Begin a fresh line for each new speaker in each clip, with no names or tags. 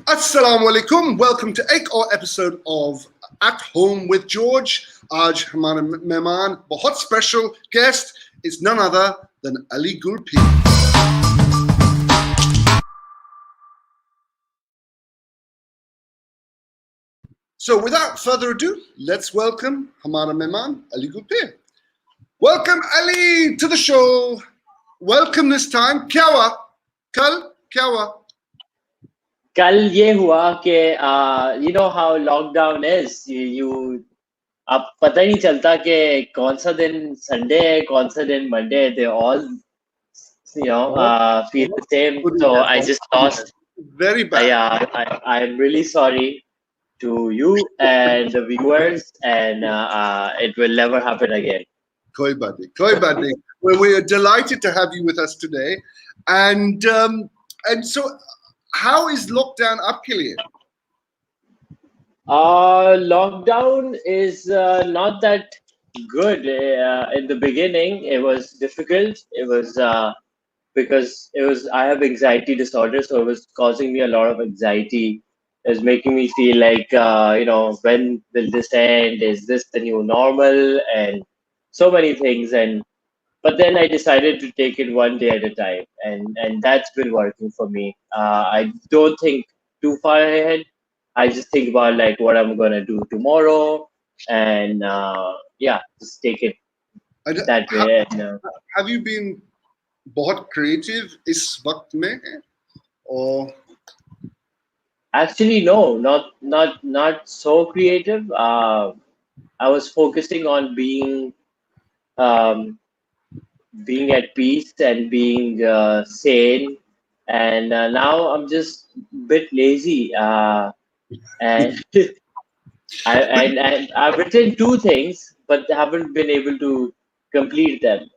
Assalamu alaikum. Welcome to एक और episode of At Home with George. आज हमारा मेहमान बहुत special guest is none other than Ali Gul Pir. So without further ado, let's welcome हमारा मेहमान Ali Gul Pir. Welcome Ali to the show. Welcome this time. क्या हुआ? कल क्या हुआ?
कल ये हुआ कि you know how lockdown is. You अब पता ही नहीं चलता कि कौन सा दिन संडे है, कौन सा दिन मंडे है. They all feel the same. So I just lost.
Very bad.
I'm really sorry to you and the viewers, and it will never happen again.
Koi baat nahi. Well, we are delighted to have you with us today, and so how is lockdown आपके लिए?
Lockdown is not that good. In the beginning, it was difficult. It was because I have anxiety disorder, so it was causing me a lot of anxiety. It was making me feel like when will this end? Is this the new normal? And so many things. But then I decided to take it one day at a time, and that's been working for me. I don't think too far ahead. I just think about like what I'm gonna do tomorrow, and just take it that way.
Have you been बहुत creative इस वक्त में, or?
Actually, no, not so creative. I was focusing on being at peace and being sane, and now I'm just a bit lazy. And I've written two things, but haven't been able to complete them.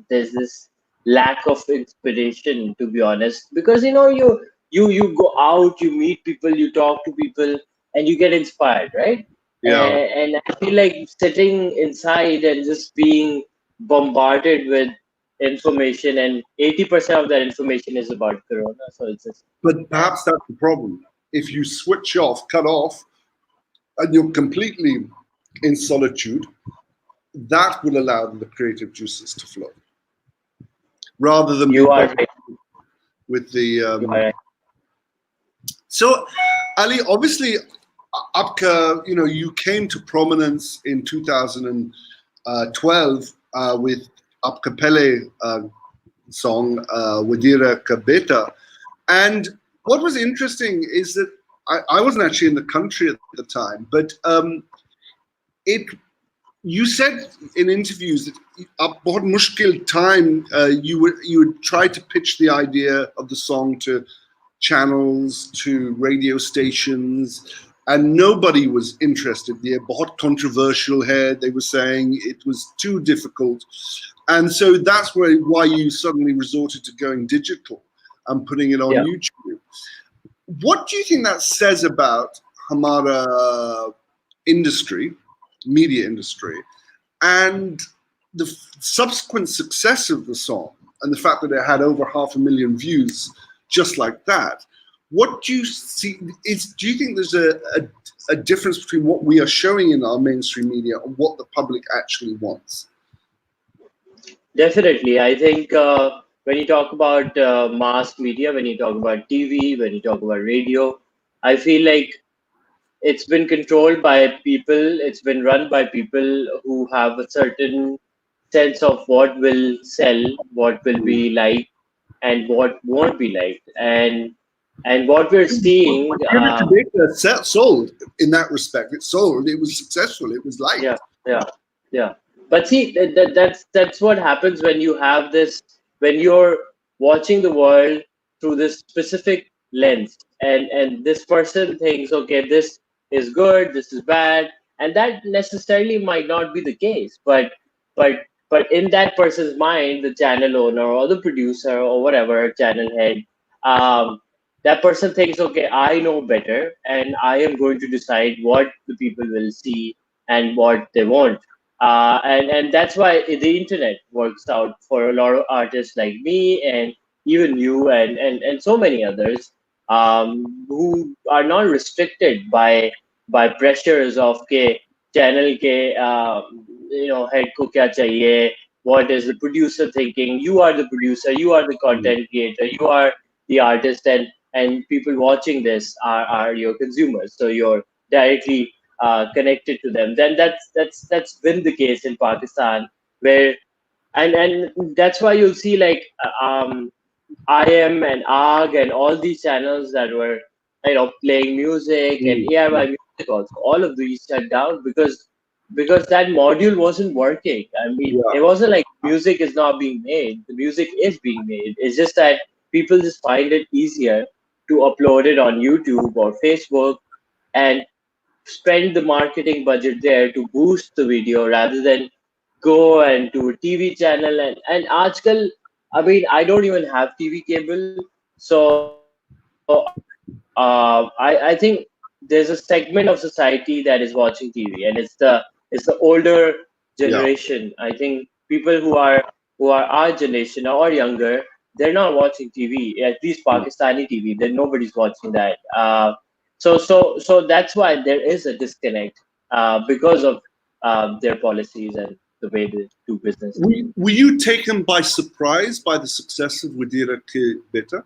There's this lack of inspiration, to be honest, because you go out, you meet people, you talk to people, and you get inspired, right?
Yeah.
And I feel like sitting inside and just being bombarded with information, and 80% of that information is about Corona. So it's just.
But perhaps that's the problem. If you switch off, cut off, and you're completely in solitude, that will allow the creative juices to flow, rather than with the. So, Ali, obviously, you came to prominence in 2012 with Apka Pele song Wadera Ka Beta, and what was interesting is that I wasn't actually in the country at the time, but you said in interviews that बहुत मुश्किल time you would try to pitch the idea of the song to channels, to radio stations, and nobody was interested. They're बहुत controversial here. They were saying it was too difficult, and so that's why you suddenly resorted to going digital and putting it on YouTube. What do you think that says about Hamara industry, media industry, and the subsequent success of the song, and the fact that it had over 500,000 views just like that? What do you see? Do you think there's a difference between what we are showing in our mainstream media and what the public actually wants?
Definitely. I think when you talk about mass media, when you talk about TV, when you talk about radio, I feel like it's been controlled by people. It's been run by people who have a certain sense of what will sell, what will be liked, and what won't be liked. And what we're seeing,
sold in that respect. It sold. It was successful. It was liked.
Yeah. But see, that's what happens when you have this. When you're watching the world through this specific lens, and this person thinks, okay, this is good, this is bad, and that necessarily might not be the case. But in that person's mind, the channel owner or the producer or whatever channel head, that person thinks, okay, I know better, and I am going to decide what the people will see and what they won't. And that's why the internet works out for a lot of artists like me, and even you, and so many others. who are not restricted by pressures of ke channel ke head ko kya chahiye, what is the producer thinking. You are the producer, you are the
Mm.
content creator, you are the artist, and people watching this are your consumers, so you're directly connected to them. Then that's been the case in Pakistan, where and that's why you'll see like IM and ARG and all these channels that were playing music and
Mm.
AIY music also, all of these shut down because that module wasn't working. I mean,
Yeah.
it wasn't like music is not being made. The music is being made. It's just that people just find it easier to upload it on YouTube or Facebook and spend the marketing budget there to boost the video rather than go and to a TV channel. And आजकल, I mean, I don't even have TV cable, so I think there's a segment of society that is watching TV, and it's the older generation.
Yeah.
I think people who are our generation or younger, they're not watching TV, at least
Mm.
Pakistani TV. Then nobody's watching that. So that's why there is a disconnect because of their policies and the way they do business.
Were you taken by surprise by the success of Wadera Ka Beta?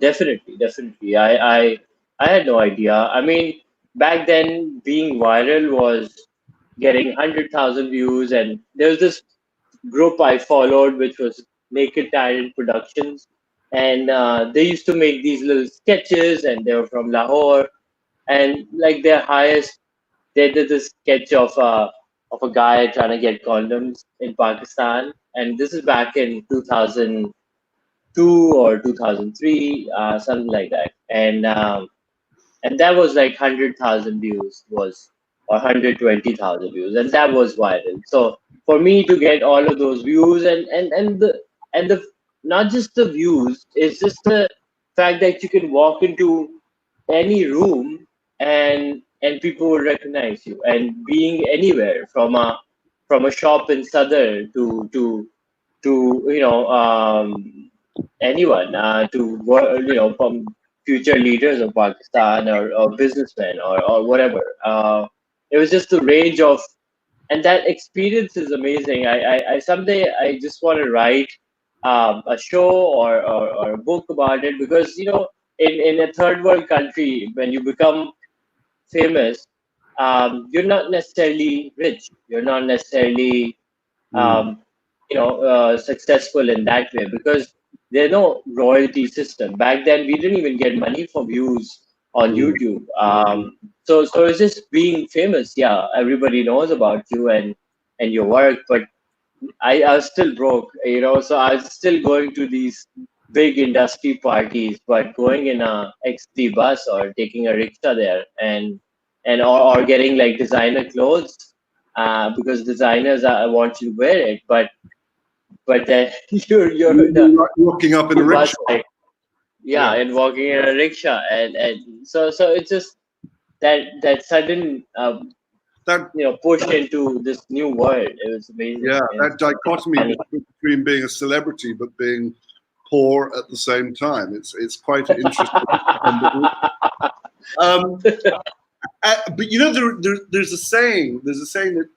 Definitely, definitely. I had no idea. I mean, back then, being viral was getting 100,000 views, and there was this group I followed, which was Naked Tyrant Productions, and they used to make these little sketches, and they were from Lahore, and like their highest, they did this sketch of a guy trying to get condoms in Pakistan, and this is back in 2002 or 2003, something like that. And that was like 100,000 views was or 120,000 views, and that was viral. So for me to get all of those views and the not just the views, it's just the fact that you can walk into any room and people will recognize you, and being anywhere from a shop in Southern to anyone from future leaders of Pakistan or businessmen or whatever. It was just the range of, and that experience is amazing. I someday I just want to write a show or a book about it, because in a third world country, when you become famous, you're not necessarily rich. You're not necessarily
Mm.
um, successful in that way, because there's no royalty system. Back then, we didn't even get money for views on
Mm.
YouTube.
Mm.
So it's just being famous. Yeah, everybody knows about you and your work, but I was still broke, so I was still going to these big industry parties, but going in a XT bus or taking a rickshaw there or getting like designer clothes, because designers want you to wear it, but then you're in a
You're walking up in a
bus,
rickshaw.
like, yeah,
Yeah.
and walking in a rickshaw, and so it's just that sudden
That
push into this new world. It was amazing.
yeah,
It was
that dichotomy
funny.
between being a celebrity but being poor at the same time. It's quite interesting. Um, but there's a saying. There's a saying that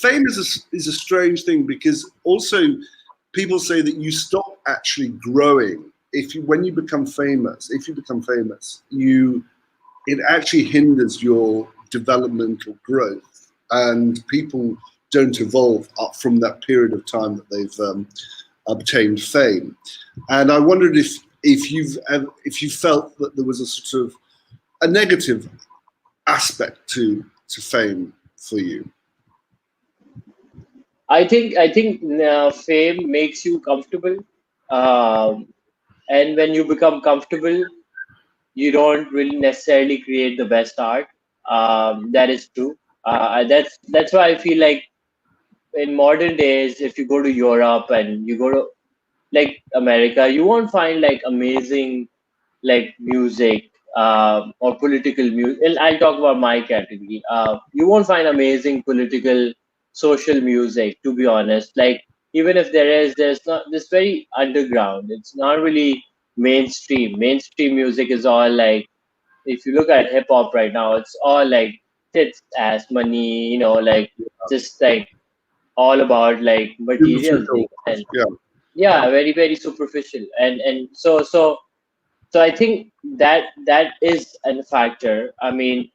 fame is a strange thing, because also people say that you stop actually growing if you when you become famous. If you become famous, it actually hinders your developmental growth, and people don't evolve up from that period of time that they've obtained fame. And I wondered if you felt that there was a sort of a negative aspect to fame for you.
I think fame makes you comfortable, um, and when you become comfortable, you don't really necessarily create the best art. That is true. That's why I feel like in modern days, if you go to Europe and you go to like America, you won't find like amazing like music or political music. I'll talk about my category. You won't find amazing political, social music, to be honest. Like even if there's not this very underground. It's not really mainstream. Mainstream music is all like, if you look at hip hop right now, it's all like tits, ass, money, like just like all about like material things.
Superficial.
And
Yeah.
yeah, very, very superficial. And I think that is a factor. I mean,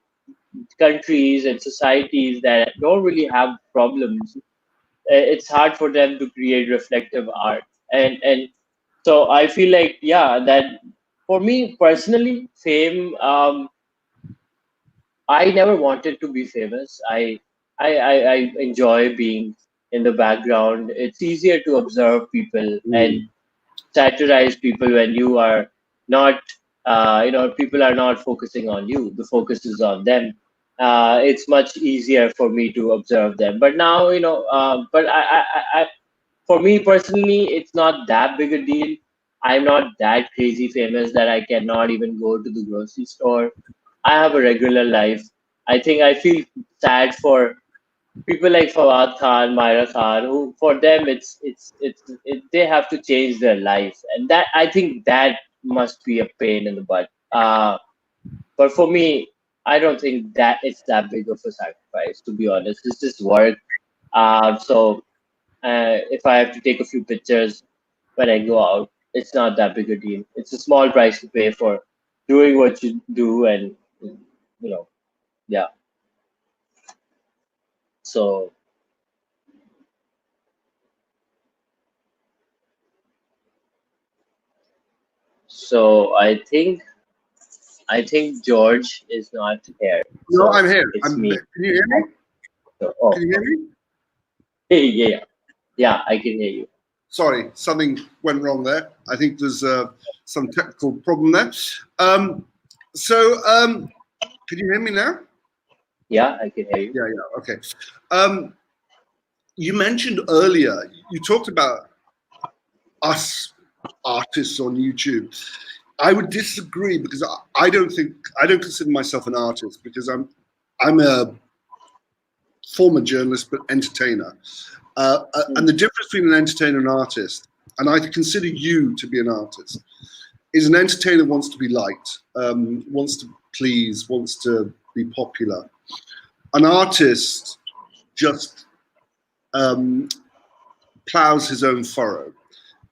countries and societies that don't really have problems, it's hard for them to create reflective art. And so I feel like, yeah, that for me personally, fame, I never wanted to be famous. I enjoy being in the background. It's easier to observe people and
Mm.
satirize people when you are not, people are not focusing on you. The focus is on them. It's much easier for me to observe them. But now, but for me personally, it's not that big a deal. I'm not that crazy famous that I cannot even go to the grocery store. I have a regular life. I think I feel sad for people like Fawad Khan, Myra Khan, who for them they have to change their life, and that I think that must be a pain in the butt. But for me, I don't think that it's that big of a sacrifice. To be honest, it's just work. So if I have to take a few pictures when I go out, it's not that big a deal. It's a small price to pay for doing what you do, and yeah. So so I think George is not here,
No,
so
I'm here.
it's me.
Can you hear me?
So, oh,
Can you hear
okay.
me?
Hey, yeah, yeah, I can hear you.
Sorry, something went wrong there. I think there's some technical problem there. Um, so, can you hear me now?
Yeah, I can hear you.
Yeah, yeah. Okay. Um, you mentioned earlier, you talked about us artists on YouTube. I would disagree because I don't consider myself an artist because I'm a former journalist but entertainer. And
Hmm.
the difference between an entertainer and an artist, and I consider you to be an artist, is an entertainer wants to be liked, wants to please, wants to be popular. An artist just um, plows his own furrow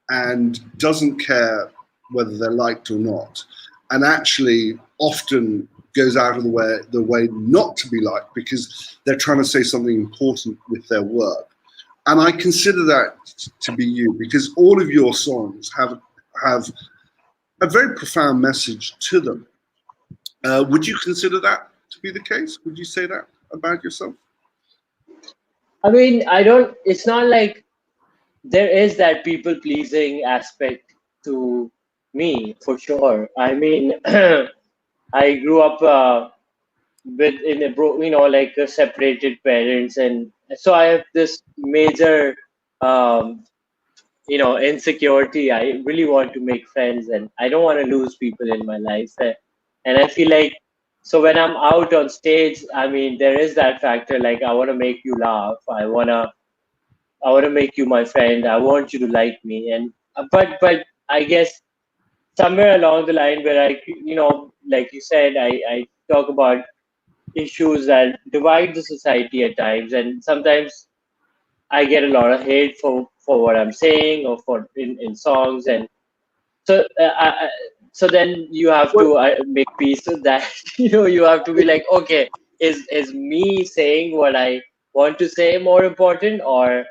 and doesn't care whether they're liked or not, and actually often goes out of the way not to be liked because they're trying to say something important with their work. And I consider that to be you because all of your songs have a very profound message to them. Would you consider that to be the case? Would you say that about yourself?
I mean, I don't. It's not like there is that people pleasing aspect to me for sure. I mean, I grew up with in a like separated parents, and so I have this major um, insecurity. I really want to make friends, and I don't want to lose people in my life. And I feel like, so when I'm out on stage, I mean, there is that factor, like I want to make you laugh, I want to make you my friend, I want you to like me. And but I guess somewhere along the line where I, like you said, I talk about issues that divide the society at times, and sometimes I get a lot of hate for what I'm saying, or for in songs. And so so then you have
Well,
to make peace with that. You have to be like, okay, is me saying what I want to say more important, or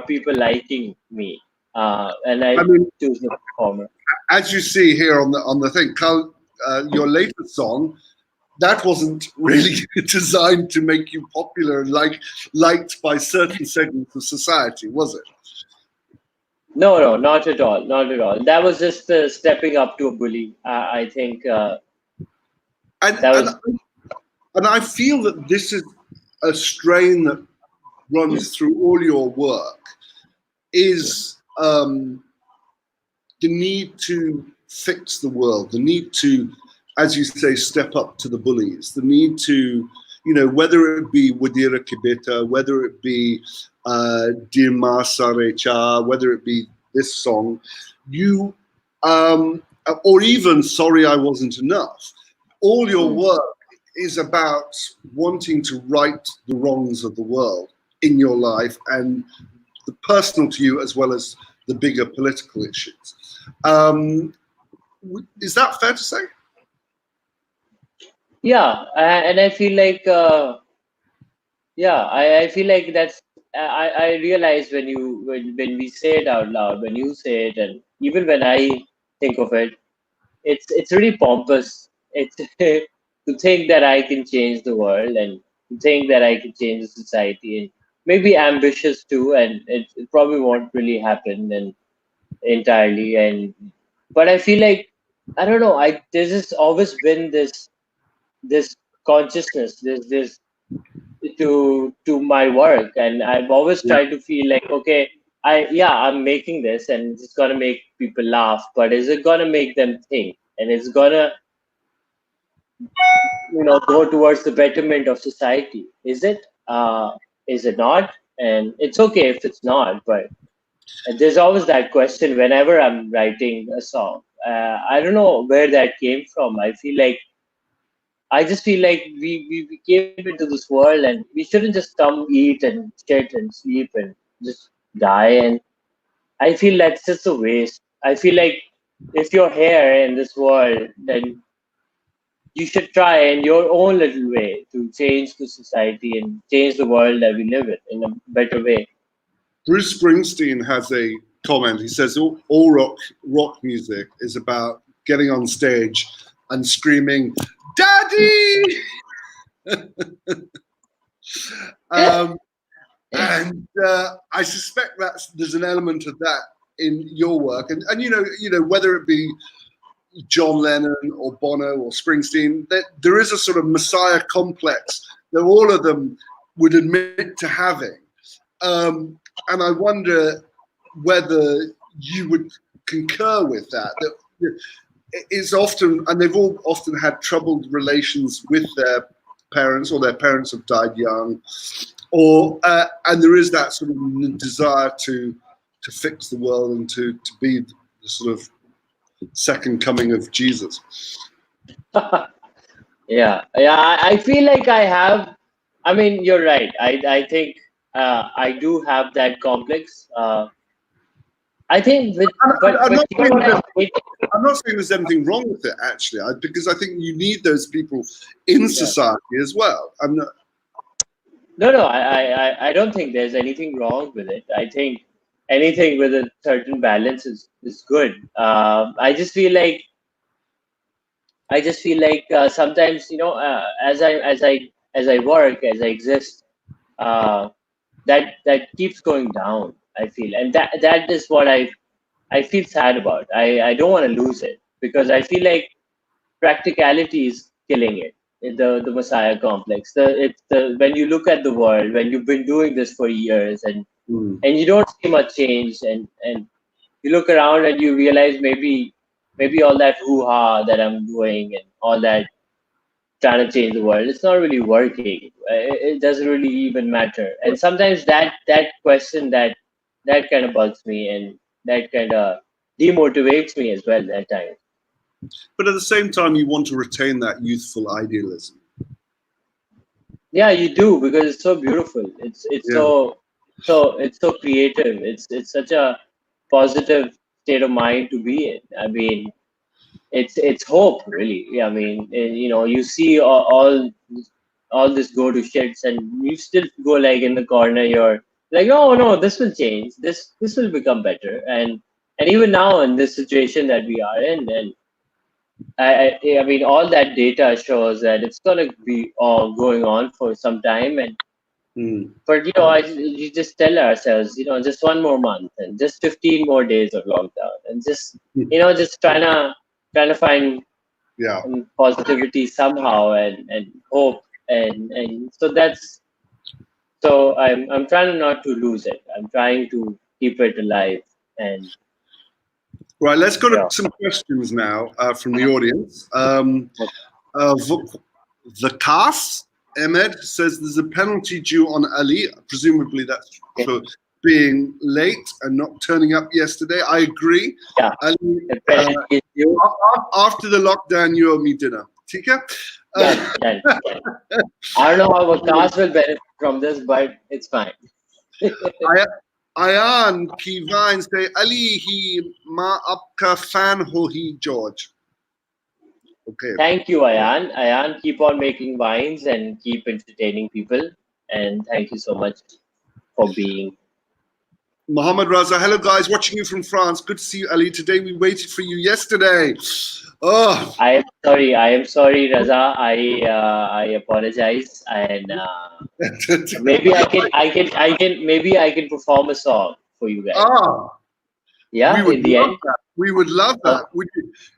people liking me? And
I
I
mean,
choose the former.
as you see here on the thing, Carl, your latest song that wasn't really designed to make you popular and liked by certain segments of society, was it?
No, no, not at all, not at all. That was just stepping up to a bully. I think
And
that
and
was.
and I feel that this is a strain that runs through all your work is the need to fix the world, the need to, as you say, step up to the bullies, the need to, whether it be Wadera Ka Beta, whether it be Dir Ma Sare Cha, whether it be this song, you or even sorry I wasn't enough. All your
Mm.
work is about wanting to right the wrongs of the world in your life, and the personal to you as well as the bigger political issues. Is that fair to say?
Yeah, and I feel like yeah, I feel like that's I realize when we say it out loud, when you say it, and even when I think of it, it's really pompous. It's to think that I can change the world and to think that I can change the society, and maybe ambitious too, and it probably won't really happen and entirely. And but I feel like I don't know. There's just always been this consciousness, this to my work, and I've always
Yeah.
tried to feel like, okay, I'm making this and it's gonna make people laugh, but is it gonna make them think, and it's gonna go towards the betterment of society? Is it not? And it's okay if it's not, but there's always that question whenever I'm writing a song. I don't know where that came from. I just feel like we came into this world and we shouldn't just come, eat, and shit, and sleep, and just die. And I feel that's just a waste. I feel like if you're here in this world, then you should try in your own little way to change the society and change the world that we live in a better way.
Bruce Springsteen has a comment. He says all rock music is about getting on stage and screaming, "Daddy!" And I suspect there's an element of that in your work, and whether it be John Lennon or Bono or Springsteen, that there is a sort of messiah complex that all of them would admit to having. And I wonder whether you would concur with that. That it's often, and they've all often had troubled relations with their parents, or their parents have died young, or and there is that sort of desire to fix the world and to be the sort of second coming of Jesus.
Yeah, I feel like I have. I mean, you're right. I think I do have that complex. I think with
I'm
but
not
you know
saying
what I
that,
hate?
I'm not saying there's anything wrong with it, actually, because I think you need those people in
Yeah.
society as well. I'm not.
No, I don't think there's anything wrong with it. I think anything with a certain balance is good. I just feel like sometimes as I work, as I exist, uh, that keeps going down. I feel, and that is what I feel sad about. I don't want to lose it because I feel like practicality is killing it. The Messiah complex. It's the when you look at the world, when you've been doing this for years and you don't see much change, and you look around and you realize maybe all that hoo ha that I'm doing and all that trying to change the world, it's not really working. It doesn't really even matter. And sometimes that question that kind of bugs me and that kind of demotivates me as well at times.
But at the same time, you want to retain that youthful idealism.
Yeah, you do because it's so beautiful. It's
Yeah.
so creative. It's such a positive state of mind to be in. I mean, it's hope really. Yeah, I mean, you see all this go to shits, and you still go like in the corner. You're like, no, this will change. This will become better. And even now in this situation that we are in, and I mean, all that data shows that it's gonna be all going on for some time, and
Mm.
but you just tell ourselves, just one more month and just 15 more days of lockdown, and just just trying to find
Yeah.
positivity somehow and hope, and so I'm trying not to lose it. I'm trying to keep it alive, and
Right. Let's go to
yeah.
some questions now from the audience. The cast Ahmed says there's a penalty due on Ali. Presumably that's
Okay.
for being late and not turning up yesterday. I agree.
Yeah,
Ali,
apparently it's you.
after the lockdown, you owe me dinner. Tika?
Done, done, done. I don't know how a cast will benefit from this, but it's fine.
Ayan ki vine say Ali hi ma apka fan ho hi George. Okay.
Thank you, Ayan. Ayan, keep on making wines and keep entertaining people. And thank you so much for being.
Mohammed Raza, hello guys, watching you from France. Good to see you, Ali. Today we waited for you yesterday. Oh,
I am sorry. I am sorry, Raza. I apologize, and maybe maybe I can perform a song for you guys.
ah, we
Yeah,
would
in the
love
end.
that. We would love
Oh,
that.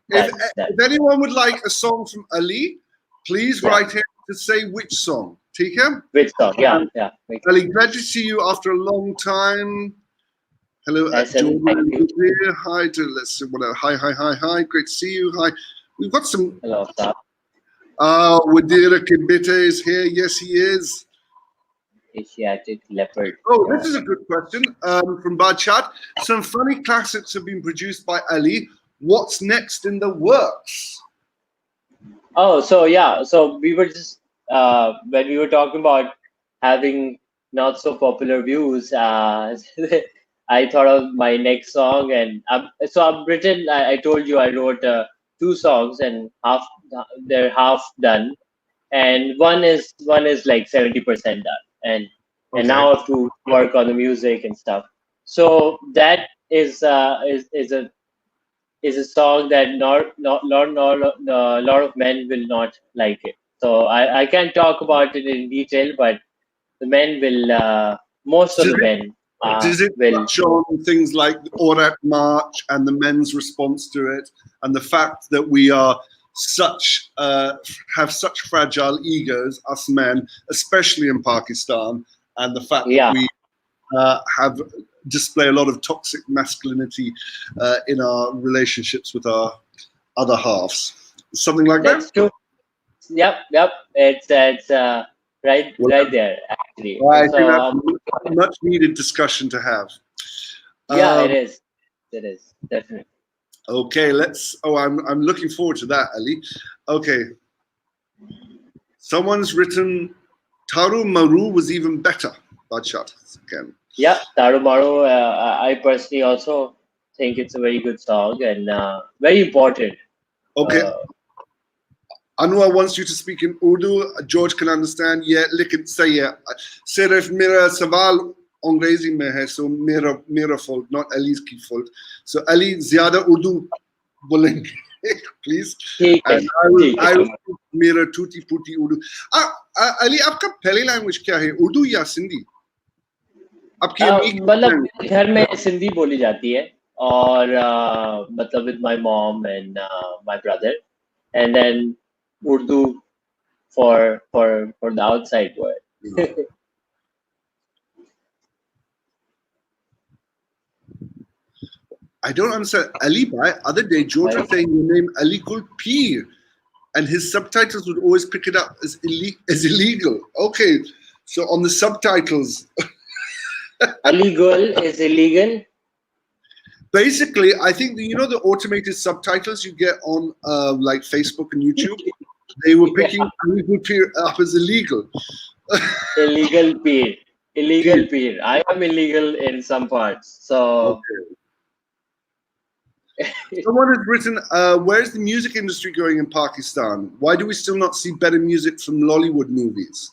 If,
done, done.
if anyone would like a song from Ali, please
Yeah.
write in to say which song. Tika?
Which song? Yeah, yeah.
Ali, glad to see you after a long time. Hello,
SM,
Jordan
thank
and
you.
Gul Pir. Hi to let's see what. Hi. Great to see you. Hi. We've got some.
Hello, sir.
Wadera Ka Beta is here. Yes, he is.
Asiatic leopard.
Oh, this is a good question from Badchat. Some funny classics have been produced by Ali. What's next in the works?
Oh, so yeah, so we were just when we were talking about having not so popular views, I thought of my next song, and so I've written. I told you I wrote two songs, and they're half done, and one is like 70% done, and
Okay.
now I have to work on the music and stuff. So that is a song that a lot of men will not like it. So I can't talk about it in detail, but the men will, most of
Does
the men
it
will.
touch on things like the Orat March and the men's response to it, and the fact that we are have such fragile egos, us men, especially in Pakistan, and the fact that
Yeah,
we have display a lot of toxic masculinity in our relationships with our other halves. Something like that.
that's true. Yep. It's
Well,
right there actually.
I think
So
that's a much needed discussion to have.
yeah,
Um,
it is. It is definitely.
okay, let's. Oh, I'm looking forward to that, Ali. Okay, someone's written Taru Maru was even better. Badshot again.
Yeah, Tarumaru. I personally also think it's a very good song and very important.
Okay,
Uh,
Anwar wants you to speak in Urdu. George can understand. Yeah, लेकिन सही है. सिर्फ मेरा सवाल अंग्रेजी में है, so मेरा fault, not Ali's की fault. So Ali ज़्यादा उर्दू बोलेंगे, please.
ठीक है,
And I
ठीक
will
है.
speak मेरा टूटी फूटी उर्दू. Ali, आपका पहली language क्या है? उर्दू या सिंधी? आपकी अम्मी की
मतलब
language?
मेरे घर में सिंधी बोली जाती है और मतलब with my mom and my brother, and then Urdu for the outside world.
I don't understand. Ali, by other day, George was saying your name Ali Gul Pir, and his subtitles would always pick it up as illegal. Okay, so on the subtitles,
Illegal is illegal.
basically, I think the automated subtitles you get on like Facebook and YouTube, they were picking Ali Gul Pir up as illegal.
Illegal peer. Illegal peer. I am illegal in some parts. So
Okay. Someone has written, where's the music industry going in Pakistan? Why do we still not see better music from Lollywood movies?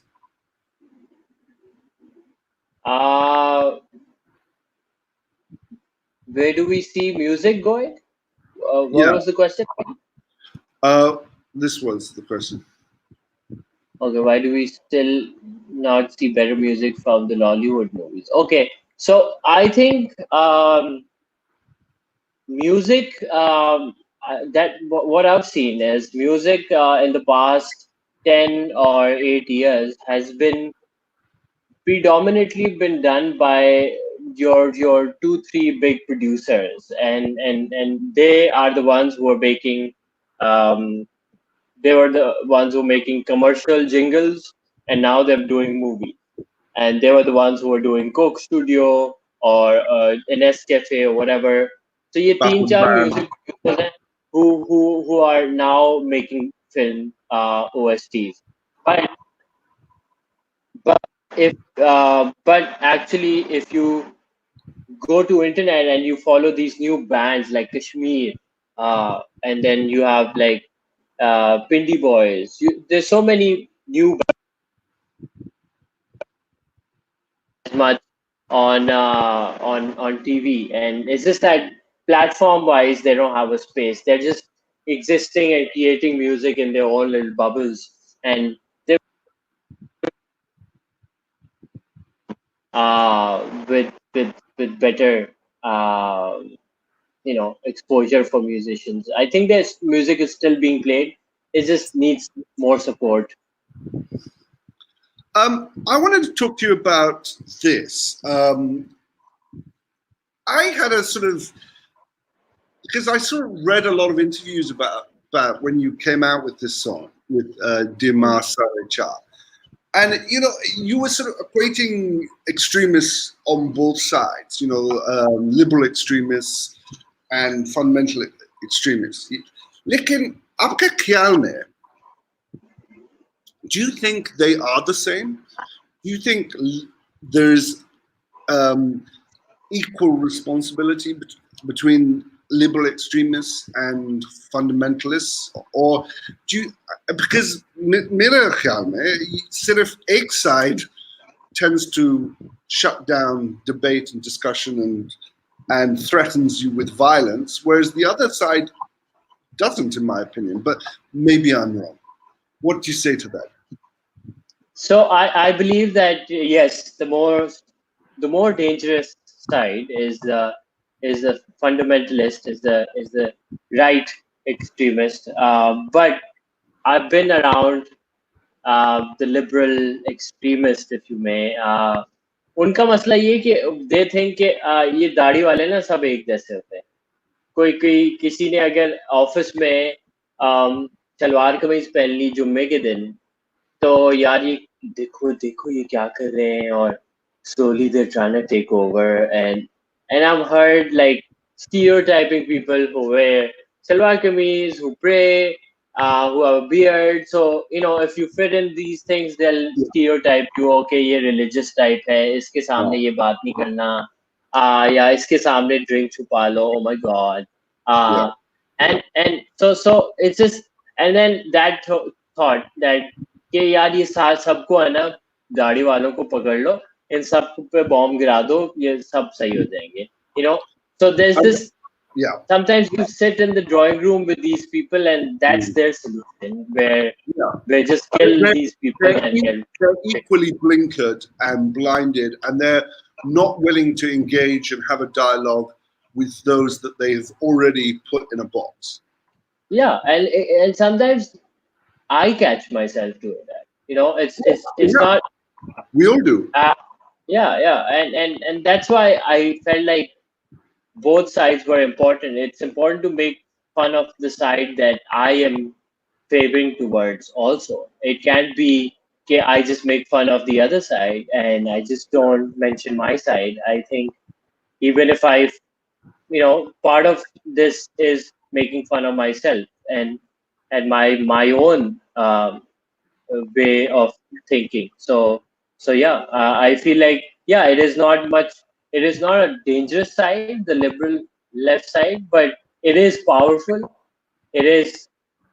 where do we see music going? What
Yeah.
was the question?
This was the question.
Okay, why do we still not see better music from the Lollywood movies? Okay, so I think music what I've seen is music in the past 10 or 8 years has been predominantly been done by your 2 3 big producers, and they are the ones who are making um, they were the ones who were making commercial jingles, and now they're doing movies, and they were the ones who were doing Coke Studio, or an Nescafe or whatever. So ये तीन
Bam,
चार
bam.
music producers हैं who are now making film OSTs. But but if but actually if you go to internet and you follow these new bands like Kashmir, and then you have like Pindi Boys. There's so many new bands much on TV, and it's just that platform wise they don't have a space. They're just existing and creating music in their own little bubbles, and they with better uh, exposure for musicians. I think this music is still being played. It just needs more support.
I wanted to talk to you about this. I had a sort of, because I sort of read a lot of interviews about when you came out with this song with Dima Sarecha. And you were sort of equating extremists on both sides, liberal extremists and fundamental extremists. लेकिन आपके ख्याल में, do you think they are the same? Do you think there's equal responsibility between liberal extremists and fundamentalists, or do you, because मेरे ख्याल में सिर्फ एक side tends to shut down debate and discussion and threatens you with violence, whereas the other side doesn't, in my opinion, but maybe I'm wrong. What do you say to that?
So I believe that yes, the more dangerous side is the fundamentalist, is the right extremist. But I've been around the liberal extremist, if you may. उनका मसला ये कि they think कि ये दाढ़ी वाले ना सब एक जैसे होते हैं. कोई किसी ने अगर ऑफिस में सलवार कमीज पहन ली जुम्मे के दिन, तो यार ये देखो देखो ये क्या कर रहे हैं, और slowly they're trying to take over, and I've heard like stereotyping people who wear salwar kameez, who pray, who have a beard. So if you fit in these things, they'll stereotype you. Okay, ये religious type है, इसके सामने ये बात नहीं करना, या इसके सामने drink छुपा लो. Oh my God. And so it's just, and then that thought that कि यार ये सबको है ना गाड़ी वालों को पकड़ लो, इन सब पे बॉम्ब गिरा दो, ये सब सही हो जाएंगे. So there's this, sometimes you sit in the drawing room with these people and that's their solution, where just kill these people.
They're equally blinkered and blinded, and they're not willing to engage and have a dialogue with those that they've already put in a box.
And sometimes I catch myself doing that. It's not.
We all do.
And that's why I felt like both sides were important. It's important to make fun of the side that I am favoring towards. Also, it can't be okay, I just make fun of the other side and I just don't mention my side. I think even if part of this is making fun of myself and my own way of thinking. So I feel like it is not much. It is not a dangerous side, the liberal left side, but it is powerful. It is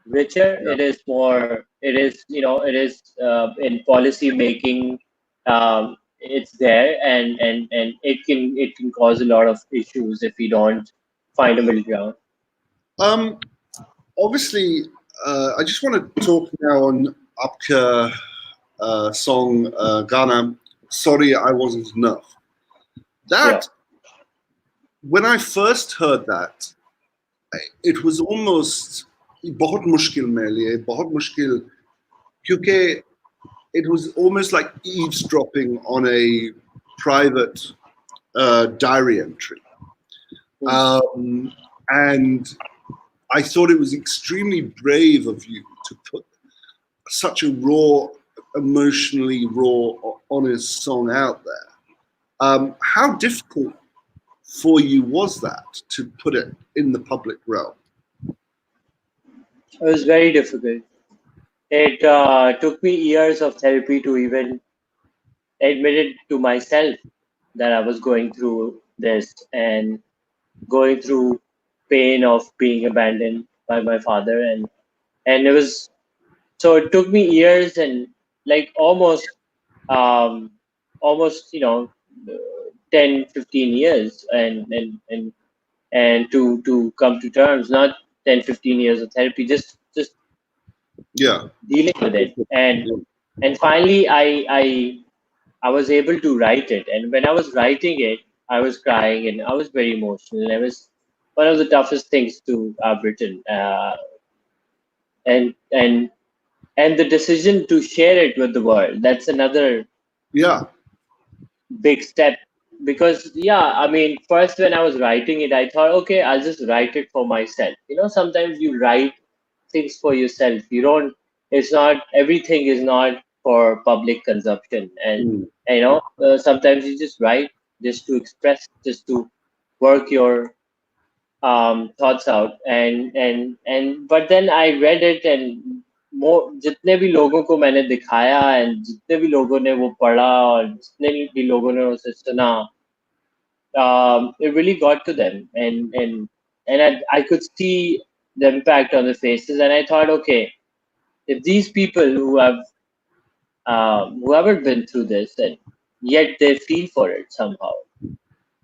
richer. It is more. It is it is in policy making. It's there, and it can cause a lot of issues if we don't find a middle ground.
Obviously, I just want to talk now on Apka song Ghana, Sorry I Wasn't Enough. That, when I first heard that, it was almost बहुत मुश्किल मेरे लिए, बहुत मुश्किल, क्योंकि it was almost like eavesdropping on a private diary entry. And I thought it was extremely brave of you to put such a raw, emotionally raw, honest song out there. How difficult for you was that to put it in the public realm?
It was very difficult. It took me years of therapy to even admit it to myself that I was going through this and going through pain of being abandoned by my father, and it was so it took me years and like um almost 10-15 years and to come to terms, not 10-15 years of therapy, just
Yeah.
dealing with it. And finally I was able to write it, and when I was writing it I was crying and I was very emotional. It was one of the toughest things to have written, and and the decision to share it with the world, that's another
Yeah.
big step. Because yeah, I mean, first when I was writing it I thought, okay, I'll just write it for myself. Sometimes you write things for yourself. You don't It's not everything is not for public consumption. And
Mm.
sometimes you just write just to express, just to work your thoughts out. And but then I read it, and जितने भी लोगों को मैंने दिखाया and जितने भी लोगों ने वो पढ़ा और जितने भी लोगों ने उसे सुना, it really got to them. And I could see the impact on the faces, and I thought, okay, if these people who haven't been through this and yet they feel for it somehow,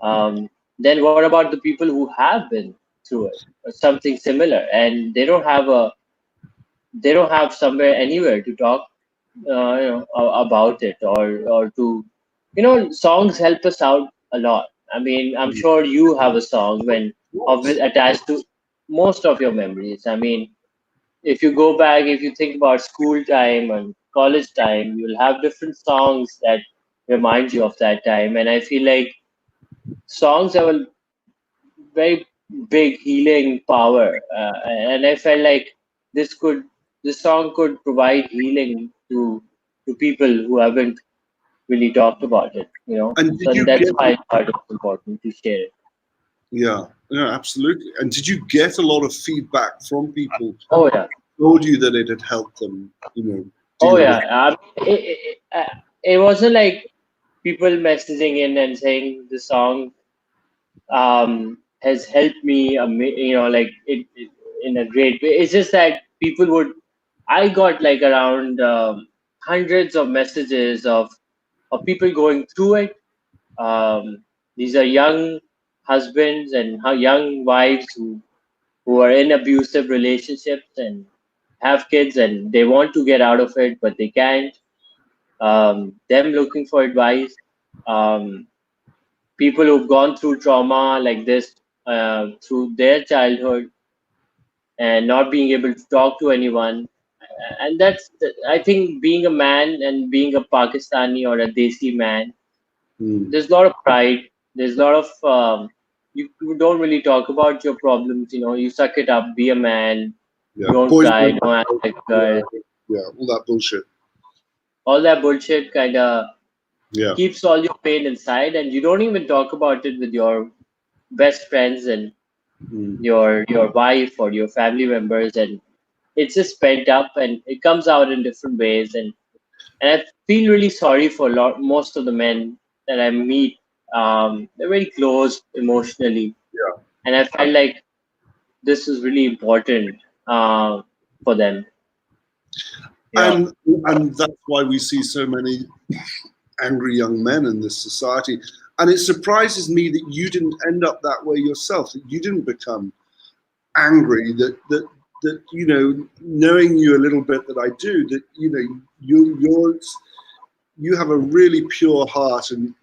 um, then what about the people who have been through it or something similar, and they don't have somewhere anywhere to talk about it, or to songs help us out a lot. I mean, I'm
Mm.
sure you have a song when of it
Yes.
attached to most of your memories. I mean, if you go back, if you think about school time and college time, you'll have different songs that remind you of that time. And I feel like songs have a very big healing power, and I felt like this could this song could provide healing to people who haven't really talked about it.
And
So
did you
that's
get?
why I thought it's important to share it.
Yeah. Yeah. Absolutely. And did you get a lot of feedback from people
Oh yeah,
who told you that it had helped them?
oh
Deal
yeah.
with.
It wasn't like people messaging in and saying the song has helped me, like it in a great way. It's just that people would, I got like around hundreds of messages of people going through it. These are young husbands and young wives who are in abusive relationships and have kids and they want to get out of it, but they can't. Them looking for advice. Um, People who've gone through trauma like this through their childhood and not being able to talk to anyone. And I think, being a man and being a Pakistani or a Desi man,
Mm.
there's a lot of pride. There's a lot of you don't really talk about your problems. You suck it up, be a man,
Yeah.
don't
Boys
cry,
don't.
don't act like a
Yeah.
girl.
Yeah. All that bullshit.
All that bullshit kind of
Yeah.
keeps all your pain inside, and you don't even talk about it with your best friends and
Mm.
your wife or your family members, and it's just pent up and it comes out in different ways. And I feel really sorry for most of the men that I meet. They're very close emotionally,
Yeah.
and I felt like this is really important for them. Yeah.
And that's why we see so many angry young men in this society. And it surprises me that you didn't end up that way yourself. That you didn't become angry. That knowing you a little bit that I do. That you have a really pure heart, and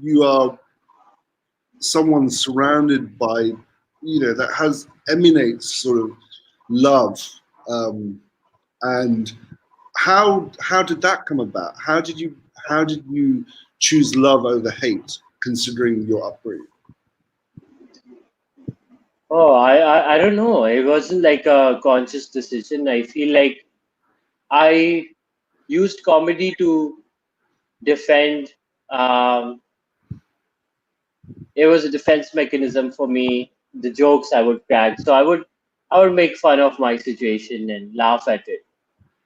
you are someone surrounded by that has emanates sort of love. Um, and how did that come about? How did you choose love over hate, considering your upbringing?
Oh, I don't know. It wasn't like a conscious decision. I feel like I used comedy to defend um, it was a defense mechanism for me. The jokes I would crack, so I would make fun of my situation and laugh at it,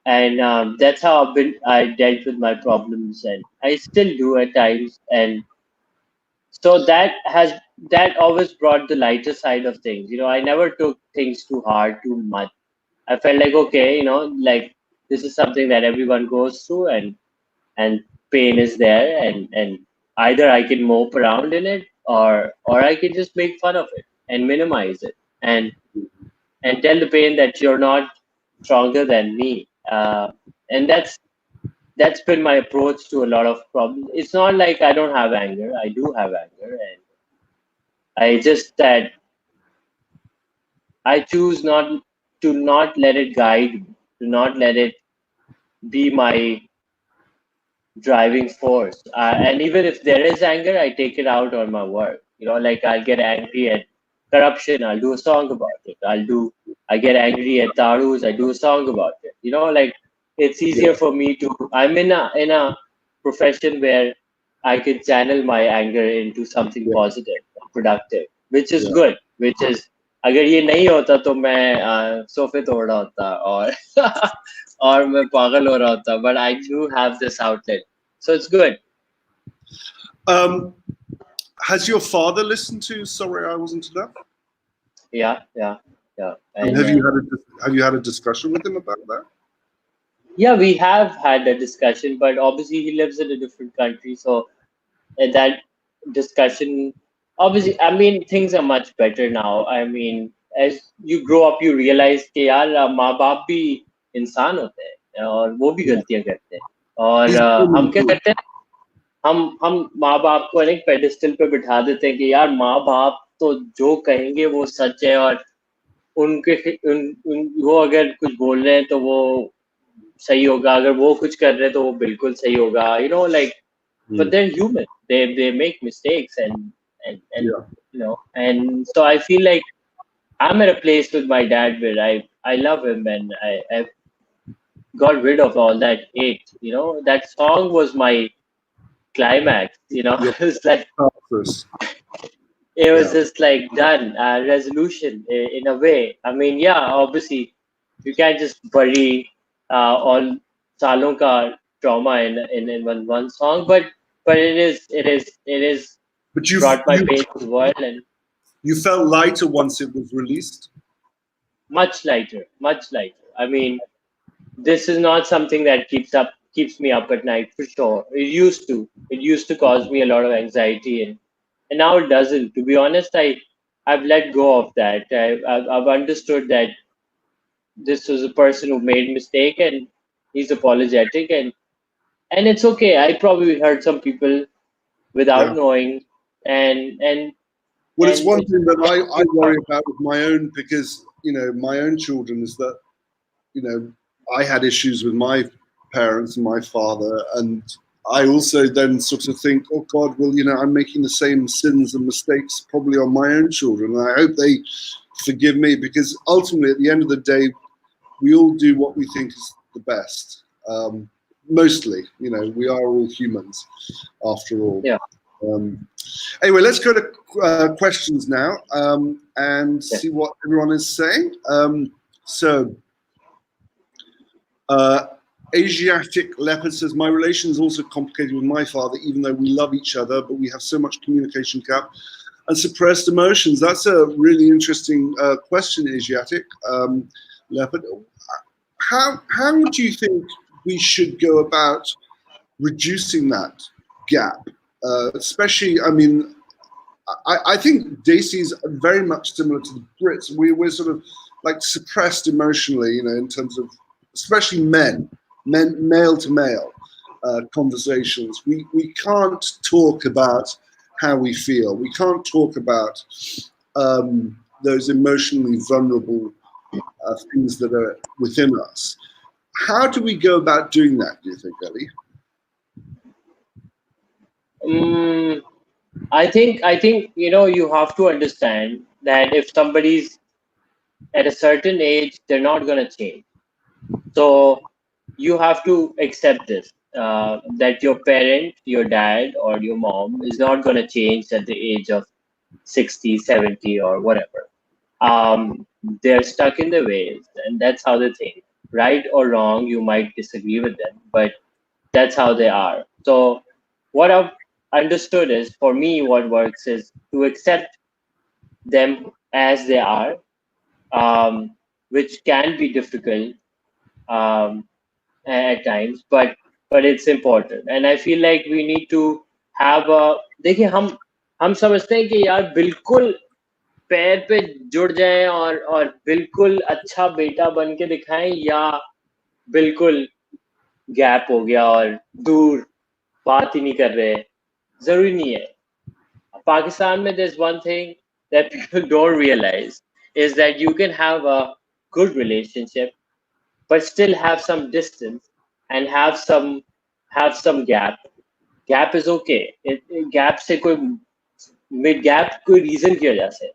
and that's how I dealt with my problems, and I still do at times. And so that always brought the lighter side of things. I never took things too hard, too much. I felt like, okay, like this is something that everyone goes through, and pain is there, and either I can mope around in it, or I can just make fun of it and minimize it, and tell the pain that you're not stronger than me. And that's been my approach to a lot of problems. It's not like I don't have anger. I do have anger, and I just that I choose not let it guide me, to not let it be my driving force. And even if there is anger, I take it out on my work. Like I'll get angry at corruption, I'll do a song about it. I get angry at tarus, I do a song about it. Like it's
Yeah,
easier for me to. I'm in a profession where I can channel my anger into something
yeah,
positive, productive, which is
yeah.
good. Which is अगर ये नहीं होता तो मैं सोफे तोड़ रहा होता और और मैं पागल हो रहा होता. But I do have this outlet, so it's good.
Um, has your father listened to Sorry I Wasn't Enough?
Yeah, yeah, yeah.
And
And
have you had a discussion with him about that?
yeah, we have had a discussion, but obviously he lives in a different country, so that discussion, obviously, I mean, things are much better now. I mean, as you grow up, you realize कि यार माँ बाप भी इंसान होते हैं और वो भी
Yeah.
गलतियां करते हैं. और
He's
हम
human
क्या
too.
करते हैं, हम माँ बाप को एक पेडिस्टल पे बिठा देते हैं कि यार माँ बाप तो जो कहेंगे वो सच है, और उनके वो अगर कुछ बोल रहे हैं तो वो सही होगा, अगर वो कुछ कर रहे हैं तो वो बिल्कुल सही होगा. Like, but
Mm.
they're human. They make mistakes, and
Yeah.
and so I feel like I'm at a place with my dad where I love him, and I got rid of all that hate. That song was my climax.
Yeah.
It's like
Purpose.
it was
Yeah.
just like done, resolution in a way. I mean, yeah, obviously you can't just bury all salon ka trauma in one song, but it is
But
brought my pain to the world, and
you felt lighter once it was released.
much lighter, much lighter. I mean, this is not something that keeps me up at night for sure. It used to cause me a lot of anxiety, and now it doesn't. To be honest, I've let go of that. I've understood that this was a person who made mistake, and he's apologetic, and it's okay. I probably hurt some people without
Yeah.
knowing, and
Well, it's
and
one
it's
thing that I worry about with my own, because my own children, is that I had issues with my parents and my father, and I also then sort of think, oh God, well, I'm making the same sins and mistakes probably on my own children, and I hope they forgive me, because ultimately, at the end of the day, we all do what we think is the best. Mostly, we are all humans, after all.
yeah.
Um, anyway, let's go to questions now, and
Yeah.
see what everyone is saying. So, Asiatic Leopard says, my relation is also complicated with my father, even though we love each other, but we have so much communication gap and suppressed emotions. That's a really interesting question, Asiatic Leopard. How would you think we should go about reducing that gap? Especially, I mean, I think Desi is very much similar to the Brits. We're sort of like suppressed emotionally, in terms of, especially male to male conversations. We can't talk about how we feel. We can't talk about those emotionally vulnerable things that are within us. How do we go about doing that, do you think, Ali?
Mm, I think you have to understand that if somebody's at a certain age, they're not gonna change. So you have to accept this, that your parent, your dad, or your mom is not gonna change at the age of 60, 70, or whatever. They're stuck in their ways, and that's how they think. Right or wrong, you might disagree with them, but that's how they are. So, what I've understood is, for me, what works is to accept them as they are, um, which can be difficult um, at times, but it's important. And I feel like we need to have a. देखिए हम समझते हैं कि यार बिल्कुल पैर पे जुड़ जाएं और बिल्कुल अच्छा बेटा बन के दिखाएं, या बिल्कुल गैप हो गया और दूर बात ही नहीं कर रहे. जरूरी नहीं है. Pakistan में there's one thing that people don't realize is that you can have a good relationship but still have some distance and have some gap. Gap is okay. Gap से कोई mid gap कोई reason की वजह से.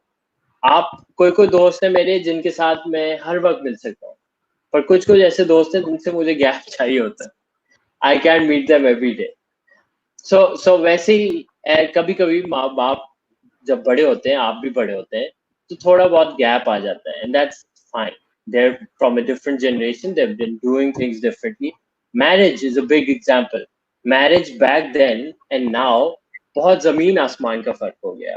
आप कोई दोस्त है मेरे जिनके साथ मैं हर वक्त मिल सकता हूँ, पर कुछ ऐसे दोस्त हैं जिनसे मुझे गैप चाहिए होता है. I can meet them every day. So वैसे ही कभी कभी माँ बाप जब बड़े होते हैं, आप भी बड़े होते हैं, तो थोड़ा बहुत गैप आ जाता है, and that's fine. They're from a different generation. They've been doing things differently. Marriage is a big example. Marriage back then and now, बहुत जमीन आसमान का फर्क हो गया.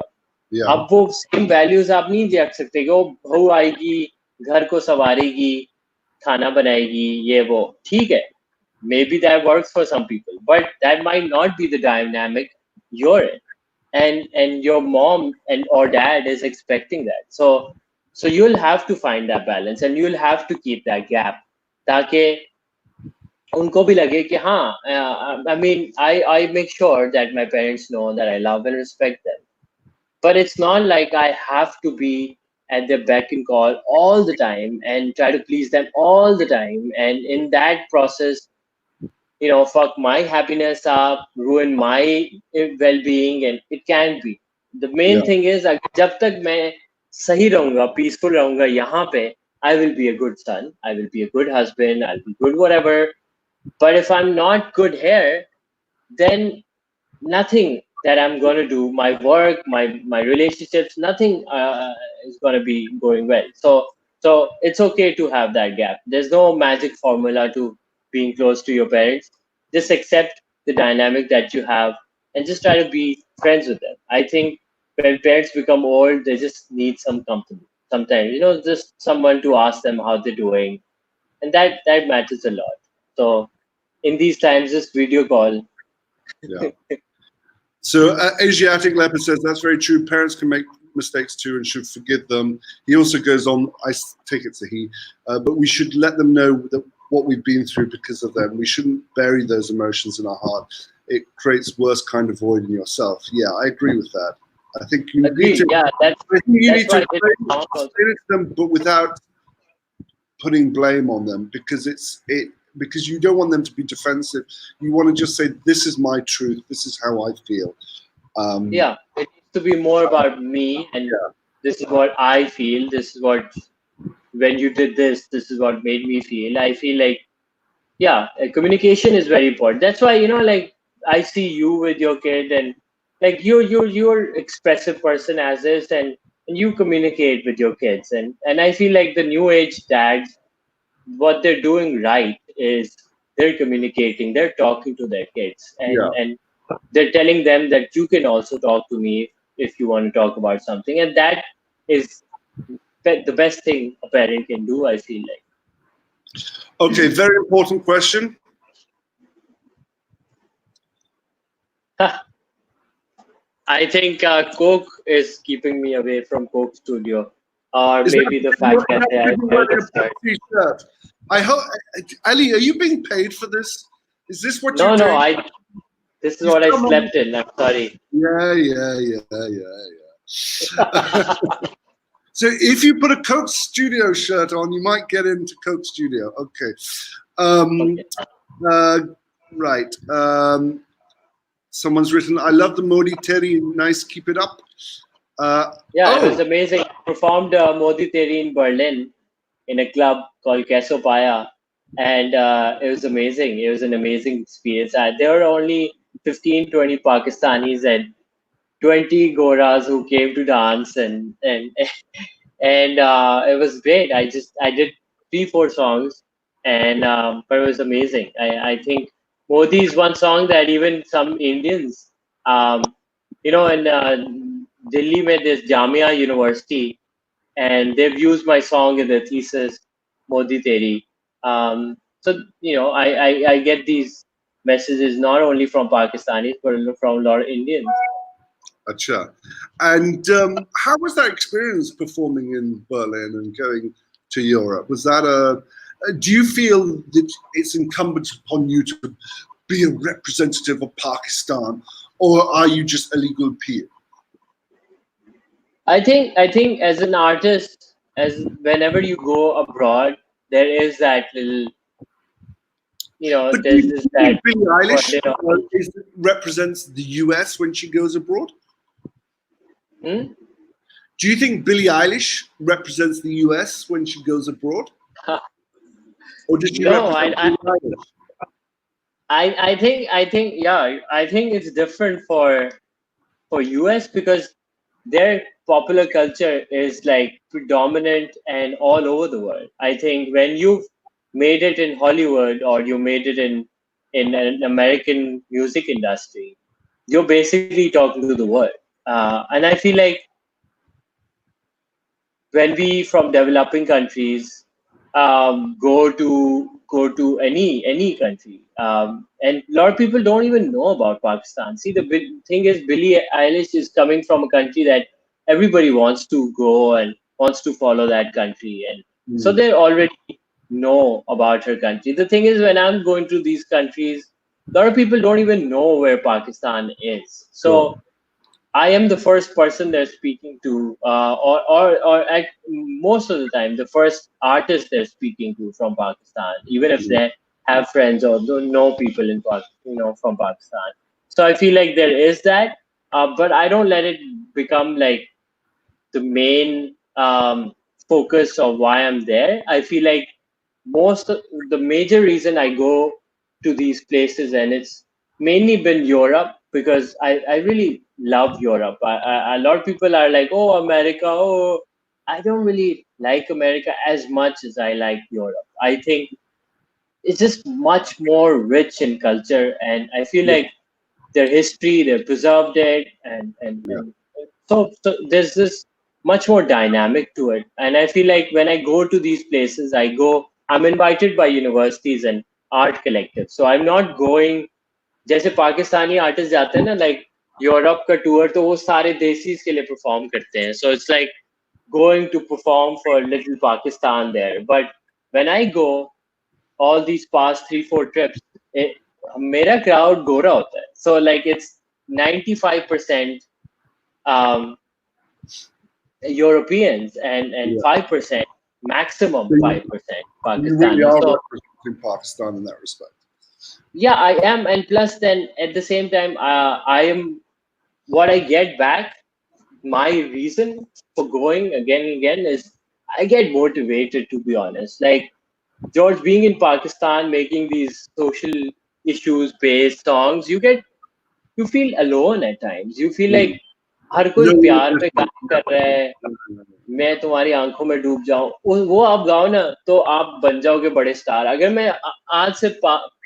Yeah.
अब वो सेम वैल्यूज आप नहीं देख सकते कि वो बहू आएगी, घर को संवारेगी, खाना बनाएगी, ये वो. ठीक है, maybe that works for some people, but that might not be the dynamic you're in, and your mom and or dad is expecting that. So you'll have to find that balance, and you'll have to keep that gap ताकि उनको भी लगे कि हाँ, I mean, I make sure that my parents know that I love and respect them, but it's not like I have to be at their beck and call all the time and try to please them all the time, and in that process, fuck my happiness up, ruin my well-being, and it can be. The main
Yeah.
thing is, जब तक मैं सही रहूंगा, peaceful रहूंगा यहाँ पे, I will be a good son, I will be a good husband, I'll be good whatever. But if I'm not good here, then nothing that I'm gonna do, my work, my relationships, nothing is gonna be going well. So it's okay to have that gap. There's no magic formula to being close to your parents. Just accept the dynamic that you have and just try to be friends with them. I think when parents become old, they just need some company. Sometimes, just someone to ask them how they're doing, and that matters a lot. So in these times, just video call.
Yeah. So Asiatic Leopard says that's very true. Parents can make mistakes too and should forgive them. He also goes on, I take it's a he, but we should let them know that what we've been through because of them. We shouldn't bury those emotions in our heart. It creates worse kind of void in yourself. Yeah, I agree with that. I think you need to.
Yeah,
I think you need to explain it to them, but without putting blame on them, because because you don't want them to be defensive. You want to just say, "This is my truth. This is how I feel."
Yeah, it needs to be more about me, and this is what I feel. This is what, when you did this, this is what made me feel. I feel like, communication is very important. That's why, like, I see you with your kid, and like you're expressive person as is, and you communicate with your kids, and I feel like the new age dads, what they're doing right is they're communicating, they're talking to their kids, and they're telling them that you can also talk to me if you want to talk about something, and that is the best thing a parent can do, I feel like.
Okay, very important question.
I think Coke is keeping me away from Coke Studio, or maybe the fact that they are
T-shirt. I hope, Ali, are you being paid for this? Is this what
No,
you're doing?
no, this is what I slept in. I'm sorry.
Yeah. So if you put a Coke Studio shirt on, you might get into Coke Studio. Okay. Right. Someone's written, I love the Modi Teri. Nice, keep it up.
It was amazing. I performed Modi Teri in Berlin in a club called Queso Paya, and it was amazing. It was an amazing experience. There were only 15, 20 Pakistanis and 20 goras who came to dance, and it was great. I did 3 4 songs, and but it was amazing. I think Modi's one song that even some Indians, um, in Delhi, mein there's Jamia University, and they've used my song in their thesis, Modi Teri. So I get these messages not only from Pakistanis but from a lot of Indians.
Acha. And how was that experience performing in Berlin and going to Europe? Was that do you feel that it's incumbent upon you to be a representative of Pakistan, or are you just a legal peer?
I think as an artist, as whenever you go abroad, there is that little,
But do
there's
you
this
think
that
Billie Eilish
burden of,
represents the US when she goes abroad?
hmm?
Do you think Billie Eilish represents the US when she goes abroad? Or does she
No,
represent Billie Eilish?
I think yeah, I think it's different for US because their popular culture is like predominant and all over the world. I think when you've made it in Hollywood or you made it in an American music industry, you're basically talking to the world. And I feel like when we from developing countries go to any country, and a lot of people don't even know about Pakistan. See, the thing is, Billie Eilish is coming from a country that everybody wants to go and wants to follow that country, and so
Mm,
they already know about her country. The thing is, when I'm going to these countries, a lot of people don't even know where Pakistan is.
sure.
So I am the first person they're speaking to, or at most of the time, the first artist they're speaking to from Pakistan, even if
Mm,
they have friends or don't know people from Pakistan. So I feel like there is that, but I don't let it become like the main focus of why I'm there. I feel like the major reason I go to these places, and it's mainly been Europe because I really love Europe. A lot of people are like, oh, America, oh, I don't really like America as much as I like Europe. I think it's just much more rich in culture, and I feel
yeah,
like their history, they preserved it,
yeah.
so there's this much more dynamic to it. And I feel like when I go to these places, I'm invited by universities and art collectives. So I'm not going, जैसे Pakistani artist जाते हैं ना, like Europe का tour, तो वो सारे देसीज के लिए परफॉर्म करते हैं. So it's like going to perform for little Pakistan there. But when I go, all these past 3 4 trips, it, मेरा crowd गोरा होता है. So like it's 95% um, Europeans and
Yeah.
5%, maximum
So
5%
you really
Pakistani.
are
So
representing Pakistan in that respect.
yeah, I am, and plus then at the same time, I am what I get back. My reason for going again and again is I get motivated, to be honest. Like George being in Pakistan, making these social issues based songs, you feel alone at times. You feel like
Mm.
हर कोई
No one
प्यार पे
listens.
काम कर रहा है, मैं तुम्हारी आंखों में डूब जाऊं, वो आप गाओ ना तो आप बन जाओगे बड़े स्टार. अगर मैं आज से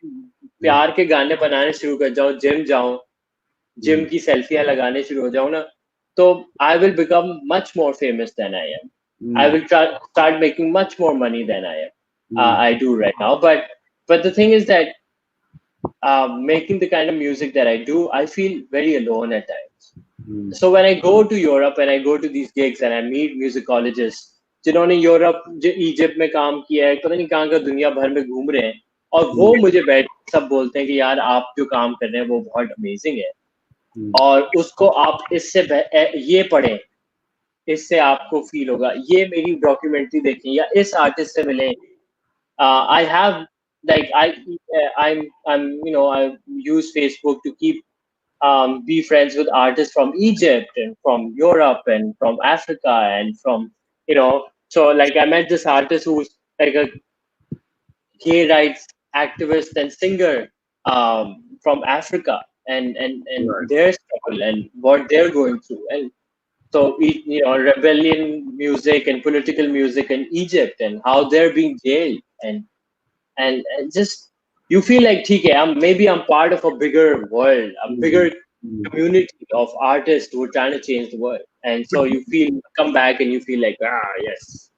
Mm,
प्यार के गाने बनाने शुरू कर जाऊं, जिम जाऊं, जिम
mm,
की सेल्फियां लगाने शुरू हो जाऊं ना, तो I will become much more famous than I am. I
mm,
will try, start making much more money than
mm,
I do right now. But the thing is that making the kind of music that I do, I feel very alone at times.
mm,
So when I go to Europe and I go to these gigs and I meet musicologists जिन्होंने Europe Egypt में काम किया है, पता नहीं कहाँ का दुनिया भर में घूम रहे हैं, और वो
mm,
मुझे बैठ सब बोलते हैं कि यार आप जो काम कर रहे हैं वो बहुत अमेजिंग है,
mm,
और उसको आप ये पढ़ें, इससे आपको फील होगा, ये मेरी डॉक्यूमेंट्री देखें या इस आर्टिस्ट से मिलें. I have like I use Facebook to keep be friends with artists from Egypt and from Europe and from Africa and from so like I met this artist who's like a gay rights activist and singer from Africa, and
Right.
their struggle and what they're going through. And so, rebellion music and political music in Egypt and how they're being jailed and just you feel like, okay, maybe I'm part of a bigger world, a bigger
Mm.
community of artists who are trying to change the world. And
But
so you come back and you feel like, yes.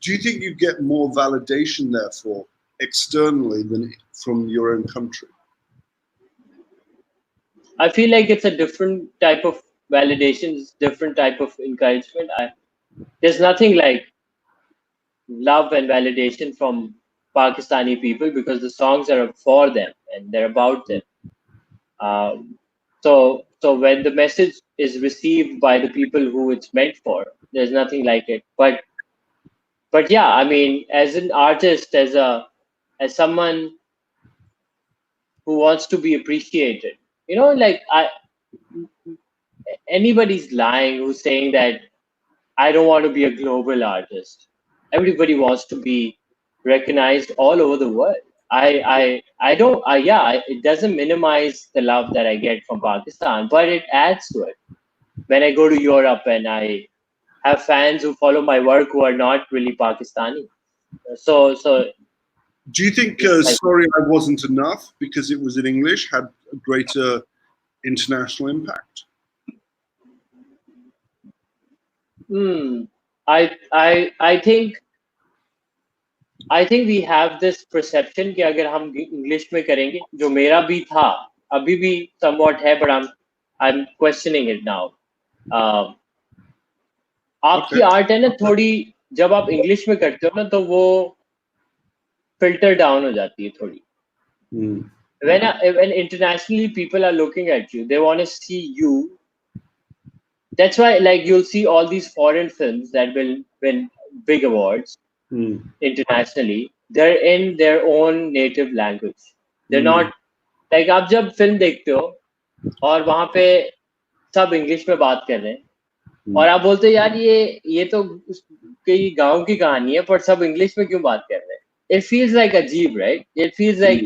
do you think you get more validation, therefore, externally than from your own country?
I feel like it's a different type of validation, it's different type of encouragement. There's nothing like love and validation from Pakistani people because the songs are for them and they're about them. Um, so when the message is received by the people who it's meant for, there's nothing like it. But yeah, I mean, as an artist, as someone who wants to be appreciated, like anybody's lying who's saying that I don't want to be a global artist. Everybody wants to be recognized all over the world. I don't, it doesn't minimize the love that I get from Pakistan, but it adds to it. When I go to Europe and I have fans who follow my work who are not really Pakistani. So
Do you think
it's like,
Sorry I Wasn't Enough, because it was in English, had a greater international impact?
hmm, I think we have this perception कि अगर हम English में करेंगे, जो मेरा भी था, अभी भी somewhat है, but I'm questioning it now. आपकी
Okay.
आर्ट है ना थोड़ी, जब आप इंग्लिश में करते हो ना तो वो फिल्टर डाउन हो जाती है थोड़ी.
Mm.
When internationally people are looking at you, they want to see you. That's why, like, you'll see all these foreign films that will win big awards
Mm.
internationally. They're in their own native language. They're
Mm.
not like, आप जब film देखते हो और वहां पे सब English में बात कर रहे हैं और आप बोलते हो यार ये तो कई गांव की कहानी है पर सब इंग्लिश में क्यों बात कर रहे हैं. It feels like अजीब, right? It feels like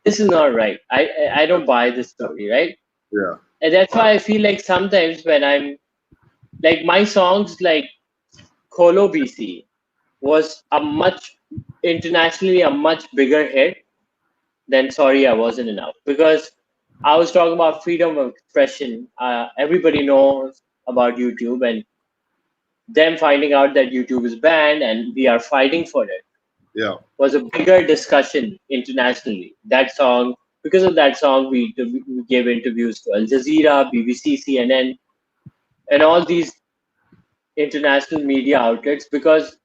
this is not right. I don't buy this story, right?
Yeah.
And that's why I feel like sometimes when I'm like, my songs like Kholo BC was internationally a much bigger hit than Sorry I Wasn't Enough, because I was talking about freedom of expression. Everybody knows about YouTube, and them finding out that YouTube is banned and we are fighting for it
Yeah.
was a bigger discussion internationally. That song, because of that song, we gave interviews to Al Jazeera, BBC, CNN, and all these international media outlets because,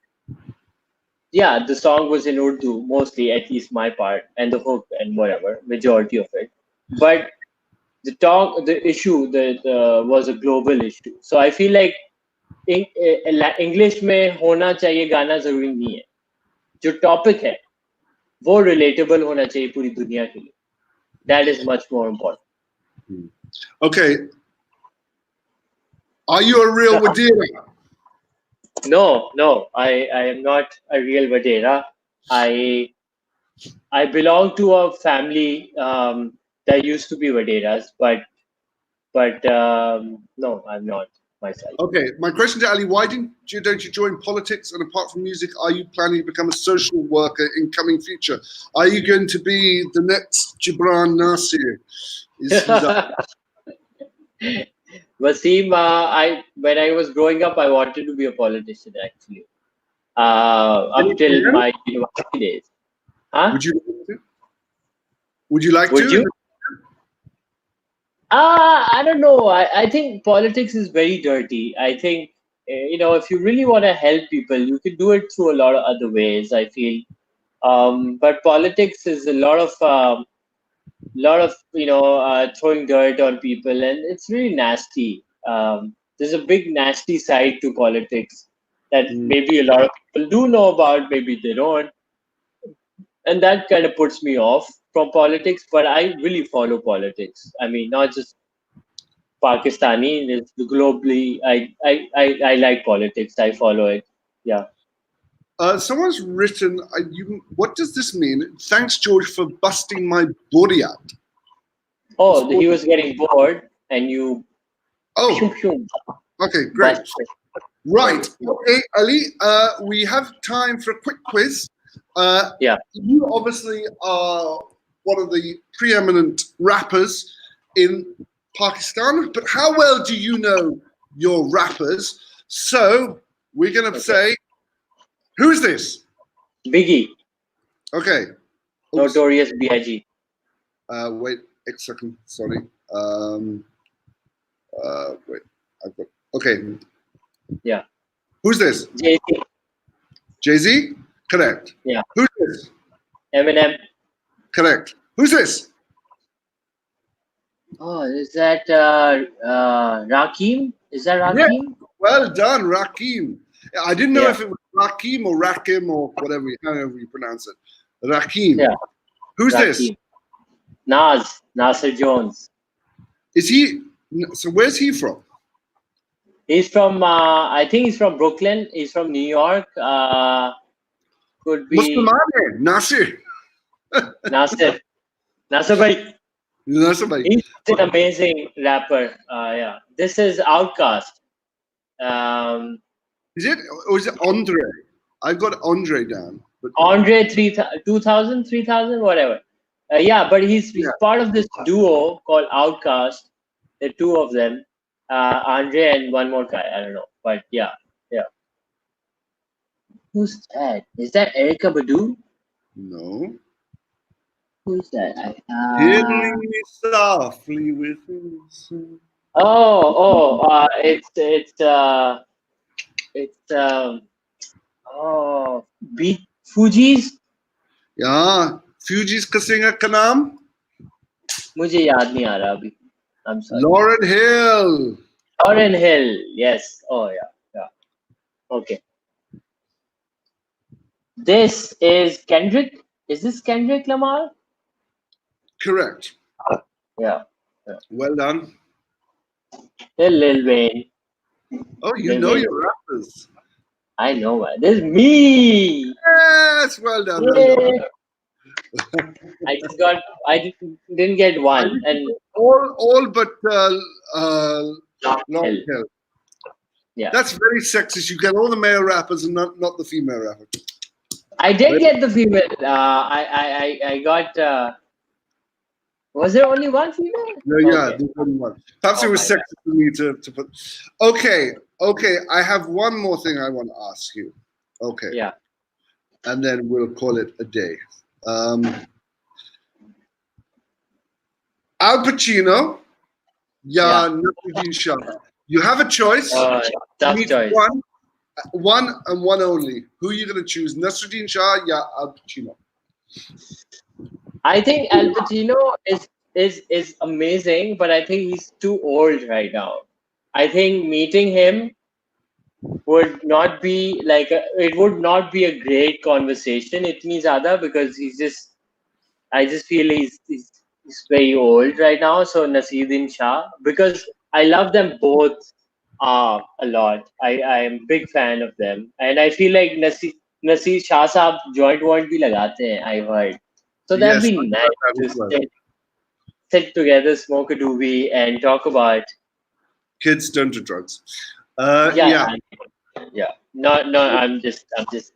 yeah, the song was in Urdu mostly, at least my part, and the hook and whatever, majority of it. But the issue that was a global issue. So I feel like English में होना चाहिए गाना जरूरी नहीं है. जो topic है वो रिलेटेबल होना चाहिए पूरी दुनिया के लिए. That is much more important.
Okay. Are you a real Wadera?
No, I am not a real Wadera. I belong to a family that used to be Waderas, but no, I'm not myself.
Okay, my question to Ali: why don't you join politics? And apart from music, are you planning to become a social worker in coming future? Are you going to be the next Gibran Nasir?
Wasim, when I was growing up, I wanted to be a politician actually. Up till my university days. Huh?
Would you like to? Would you like
Would
to?
you? I don't know. I think politics is very dirty. I think, if you really want to help people, you can do it through a lot of other ways, I feel. But politics is a lot of throwing dirt on people, and it's really nasty. There's a big nasty side to politics that maybe a lot of people do know about, maybe they don't, and that kind of puts me off from politics. But I really follow politics. I mean, not just Pakistani, it's globally. I like politics. I follow it. Yeah.
Someone's written, what does this mean? Thanks, George, for busting my body out.
Oh, he was getting bored, and you.
Oh,
Pew, pew,
okay, great.
busted.
Right. Okay, Ali, we have time for a quick quiz.
Yeah.
You obviously are one of the preeminent rappers in Pakistan, but how well do you know your rappers? So we're going to say, who's this?
Biggie,
Okay. Oops.
Notorious B.I.G.
Wait a second. Sorry. Wait. I've got. Okay.
Yeah.
Who's this?
Jay-Z.
Jay-Z? Correct.
Yeah.
Who's this?
Eminem.
Correct. Who's this?
Oh, is that Rakim? Is that Rakim?
Yeah. Well done, Rakim. I didn't know
Yeah.
if it was Rakim or Rakim or whatever, however you pronounce it. Rakim.
Yeah.
Who's
Rakim.
this?
Nasir Jones.
Is he? So where's he from?
He's from, I think he's from Brooklyn. He's from New York. Could be
Musliman, Nasir.
Nasir. Nasir bhai.
Nasir bhai.
He's an amazing rapper. Yeah. This is Outkast.
Is it? Or is it Andre? I've got Andre down. But
Andre 2000, 3000, whatever. Yeah, but he's part of this duo called Outkast. The two of them, Andre and one more guy. I don't know, but yeah. Who's that? Is that Erica Badu?
no.
Who's that?
Killing me softly with his song.
Beat Fugees.
Yeah. Fugees का singer का नाम?
मुझे याद नहीं आ रहा अभी. I'm sorry.
Lauryn Hill.
Lauryn Hill. Yes. Oh yeah. Okay. This is Kendrick. Is this Kendrick Lamar?
Correct.
Yeah.
Well done.
Lil Wayne.
Oh, you know your rappers.
I know, man. This is me.
Yes, well done.
Yeah.
Well done.
I didn't get one, and
all but Lauryn Hill.
Yeah.
That's very sexist. You get all the male rappers and not the female rapper.
I did get the female. I got. Was there only one female?
No, yeah, there's only one. Perhaps it was sexist for me to put. Okay. I have one more thing I want to ask you. Okay.
Yeah.
And then we'll call it a day. Al Pacino, Nasruddin Shah. You have a choice.
Tough choice.
One and one only. Who are you going to choose? Nasruddin Shah, Al Pacino.
I think Al Pacino is amazing, but I think he's too old right now. I think meeting him would not be it would not be a great conversation. Itni zyada, because I just feel he's very old right now. So Nasruddin Shah, because I love them both a lot. I am a big fan of them, and I feel like Nasir Shah Saab joint bhi lagate hain, I've heard. So that'd be nice to sit together, smoke a doobie, and talk about
kids don't do drugs.
Yeah. No, I'm just it's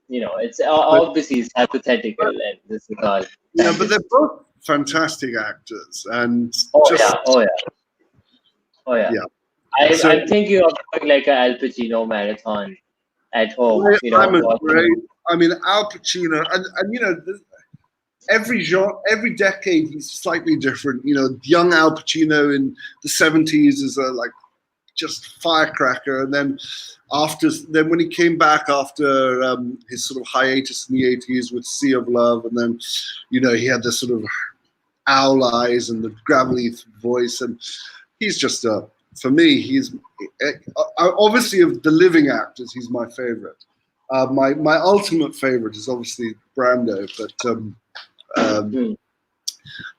obviously it's hypothetical, and this is all.
Yeah, but they're both fantastic actors, and
Oh yeah. I'm thinking of doing like an Al Pacino marathon at home.
I mean, Al Pacino, and every decade he's slightly different. Young Al Pacino in the 70s is just firecracker, and then when he came back after his sort of hiatus in the 80s with Sea of Love, and then he had this sort of owl eyes and the gravelly voice, and he's just for me, he's obviously of the living actors, he's my favorite. My ultimate favorite is obviously Brando, but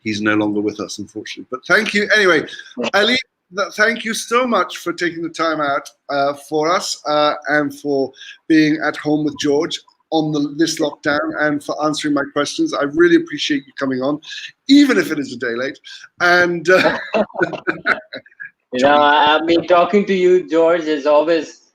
he's no longer with us, unfortunately. But thank you anyway, Ali. Thank you so much for taking the time out for us and for being at home with George. on this lockdown and for answering my questions. I really appreciate you coming on, even if it is a day late. And
I mean, talking to you, George, is always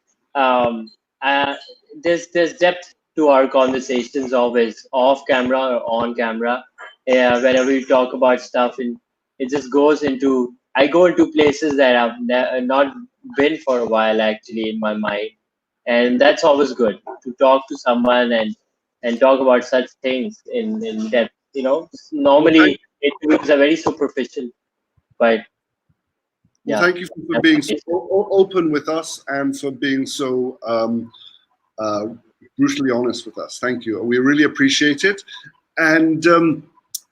there's depth to our conversations, always off camera or on camera. Yeah, whenever we talk about stuff, and it just goes into. I go into places that I've not been for a while, actually, in my mind, and that's always good to talk to someone and talk about such things in depth.
well,
Normally interviews are very superficial, but
well,
yeah.
thank you for being so open with us and for being so brutally honest with us. Thank you. We really appreciate it. And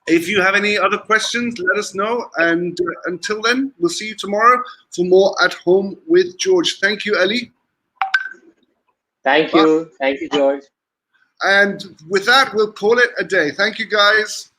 if you have any other questions, let us know. And until then, we'll see you tomorrow for more At Home with George. Thank you, Ali.
Thank
Bye.
you. Thank you, George.
And with that, we'll call it a day. Thank you, guys.